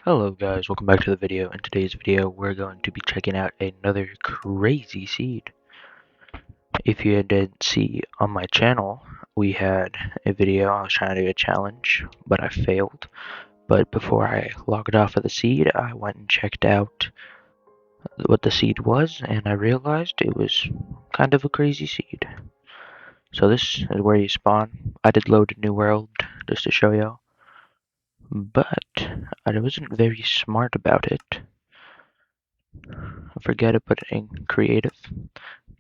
Hello guys, welcome back to the video. In today's video, we're going to be checking out another crazy seed. If you didn't see on my channel, we had a video. I was trying to do a challenge, but I failed. But before I logged off of the seed, I went and checked out what the seed was, and I realized it was kind of a crazy seed. So this is where you spawn. I did load a new world just to show y'all, but I wasn't very smart about it. Forget to put in creative.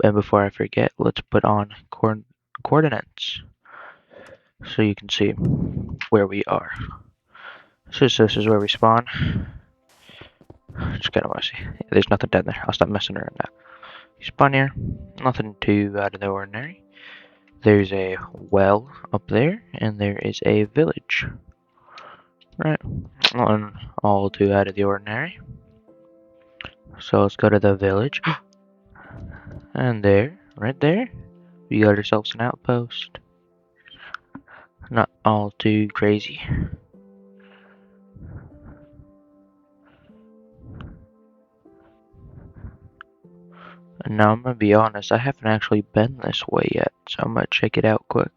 And before I forget, let's put on coordinates so you can see where we are. So this is where we spawn. Just kind of want to see. There's nothing down there. I'll stop messing around now. You spawn here. Nothing too out of the ordinary. There's a well up there, and there is a village. Right. Nothing all too out of the ordinary. So let's go to the village. And there, right there, we got ourselves an outpost. Not all too crazy. And now I'm gonna be honest, I haven't actually been this way yet, so I'm gonna check it out quick.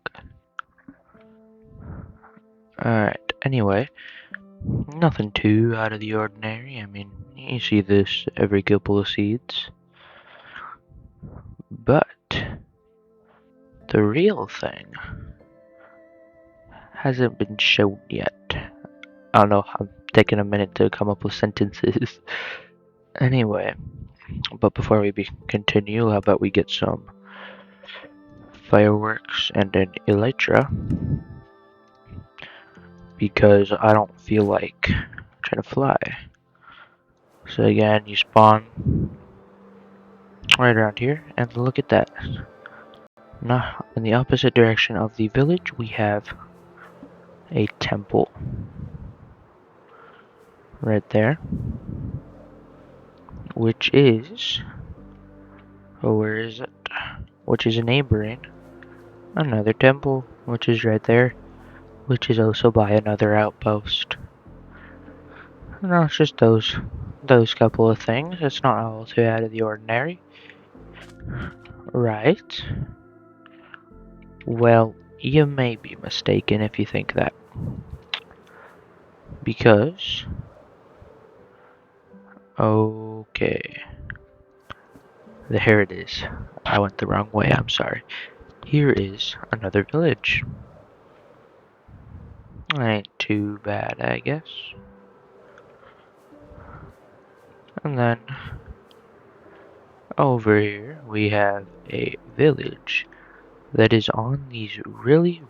Alright, anyway, nothing too out of the ordinary. I mean, you see this every couple of seeds. But the real thing hasn't been shown yet. I don't know, I'm taking a minute to come up with sentences. Anyway, but before we continue, how about we get some fireworks and an elytra, because I don't feel like trying to fly. So again, you spawn right around here, and look at that. Now, in the opposite direction of the village, we have a temple right there, which is, oh, where is it? Which is a neighboring another temple, which is right there, which is also by another outpost. No, it's just those couple of things. It's not all too out of the ordinary, right? Well, you may be mistaken if you think that, because okay, here it is. I went the wrong way, I'm sorry. Here is another village. Ain't too bad, I guess. And then over here we have a village that is on these really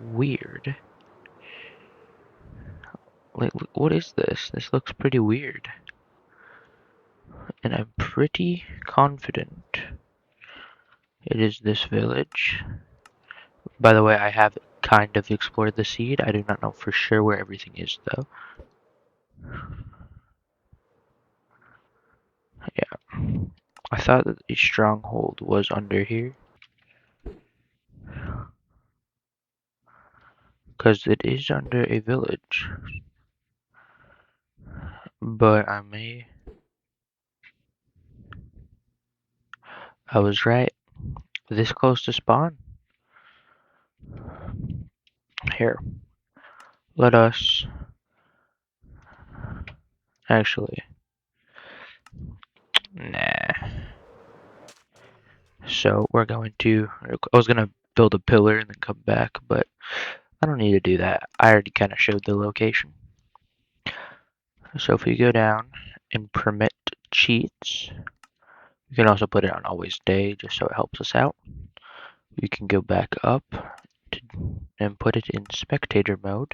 weird. Like, what is this? This looks pretty weird. And I'm pretty confident it is this village. By the way, I have kind of explored the seed. I do not know for sure where everything is, though. Yeah. I thought that the stronghold was under here, because it is under a village. But I was right. This close to spawn. Here. Let us actually. Nah. So we're going to. I was gonna build a pillar and then come back, but I don't need to do that. I already kind of showed the location. So if we go down and permit cheats, you can also put it on always day just so it helps us out. We can go back up and put it in spectator mode.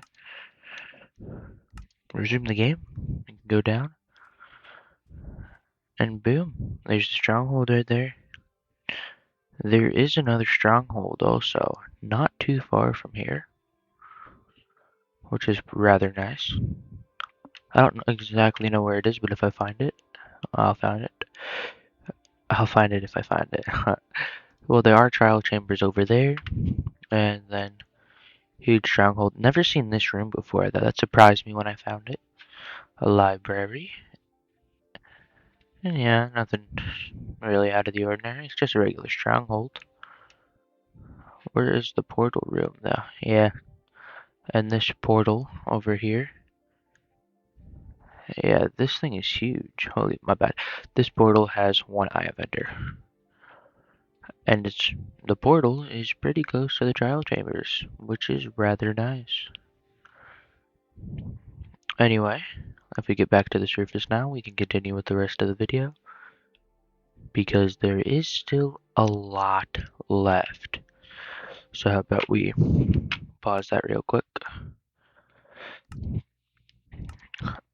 Resume the game. You can go down. And boom, there's the stronghold right there. There is another stronghold also, not too far from here, which is rather nice. I don't exactly know where it is, but if I find it, I'll find it. I'll find it if I find it. Well, there are trial chambers over there, and then Huge stronghold. Never seen this room before, though. That surprised me when I found it. A library. And yeah, nothing really out of the ordinary. It's just a regular stronghold. Where is the portal room, though? Yeah, and this portal over here. Yeah, this thing is huge. Holy, my bad. This portal has one eye vendor. And the portal is pretty close to the trial chambers, which is rather nice. Anyway, if we get back to the surface now, we can continue with the rest of the video, because there is still a lot left. So how about we pause that real quick.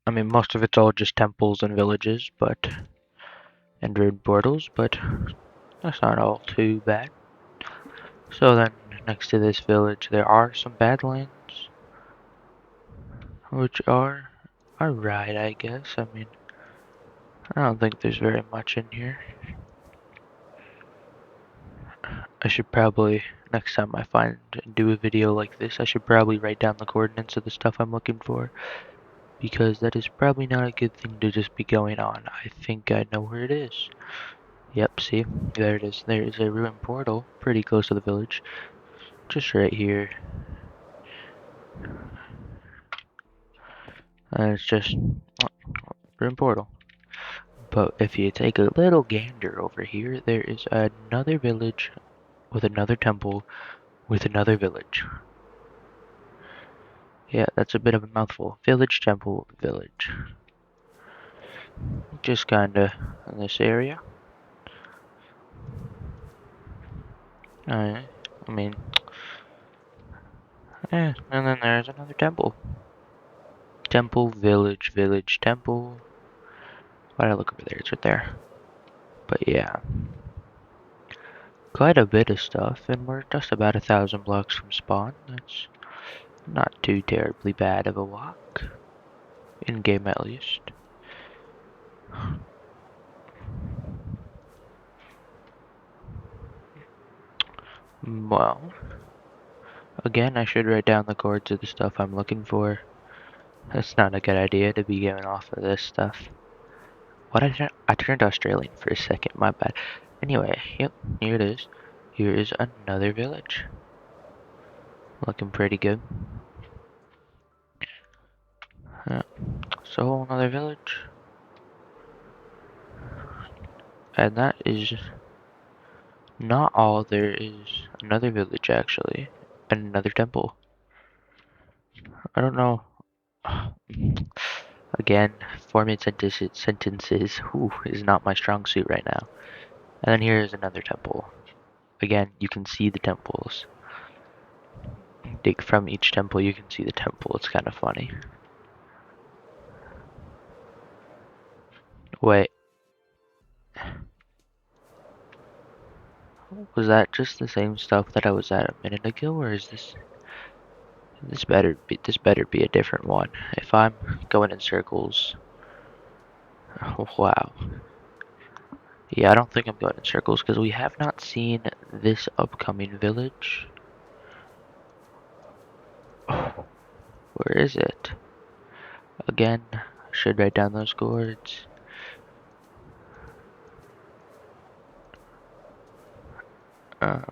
I mean, most of it's all just temples and villages, and ruined portals, but that's not all too bad. So then, next to this village, there are some badlands, which are alright, I guess. I mean, I don't think there's very much in here. I should probably, next time I do a video like this, I should probably write down the coordinates of the stuff I'm looking for, because that is probably not a good thing to just be going on. I think I know where it is. Yep, see? There it is. There is a ruined portal, pretty close to the village. Just right here. And it's just ruined portal. But if you take a little gander over here, there is another village with another temple with another village. Yeah, that's a bit of a mouthful. Village, temple, village. Just kinda in this area. I mean, and then there's another temple. Temple, village, village, temple. Why did I look over there? It's right there. But yeah, quite a bit of stuff, and we're just about 1,000 blocks from spawn. That's not too terribly bad of a walk, in game at least. Well, again, I should write down the codes of the stuff I'm looking for. That's not a good idea to be going off of this stuff. What I turned Australian for a second, my bad. Anyway, yep, here it is. Here is another village. Looking pretty good. Yeah, so another village. And that is not all. There is another village actually, and another temple. I don't know. Again, forming sentences is not my strong suit right now. And then here is another temple. Again, you can see the temples. Dig from each temple, you can see the temple. It's kind of funny. Wait, was that just the same stuff that I was at a minute ago, or is this? This better be a different one. If I'm going in circles, wow. Yeah, I don't think I'm going in circles because we have not seen this upcoming village. Oh, where is it? Again, I should write down those chords. Um,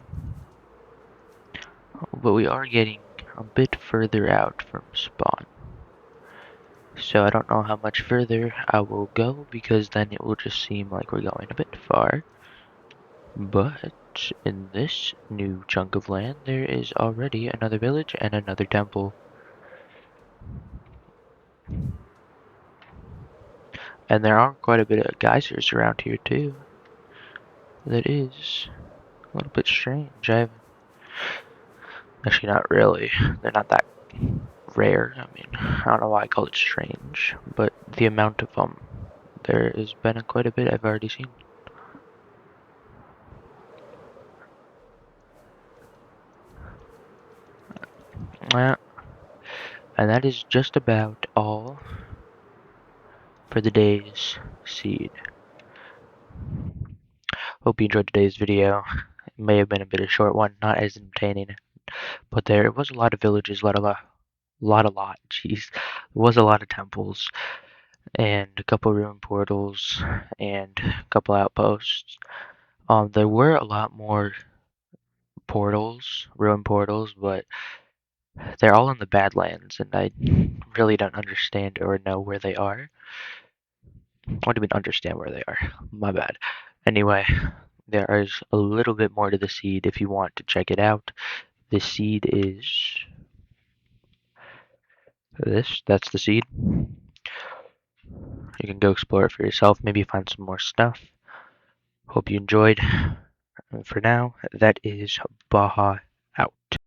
but we are getting a bit further out from spawn. So I don't know how much further I will go because then it will just seem like we're going a bit far. But in this new chunk of land, there is already another village and another temple. And there are quite a bit of geysers around here too. That is a little bit strange. Actually, not really. They're not that rare. I mean, I don't know why I call it strange, but the amount of them, there has been quite a bit I've already seen. Yeah, and that is just about all for the day's seed. Hope you enjoyed today's video. It may have been a bit of a short one, not as entertaining, but there was a lot of villages, jeez. There was a lot of temples and a couple ruin portals and a couple outposts. There were a lot more portals, ruin portals, but they're all in the Badlands, and I really don't understand or know where they are. What do you mean understand where they are? My bad. Anyway, there is a little bit more to the seed if you want to check it out. The seed is this. That's the seed. You can go explore it for yourself, maybe find some more stuff. Hope you enjoyed. And for now, that is Baja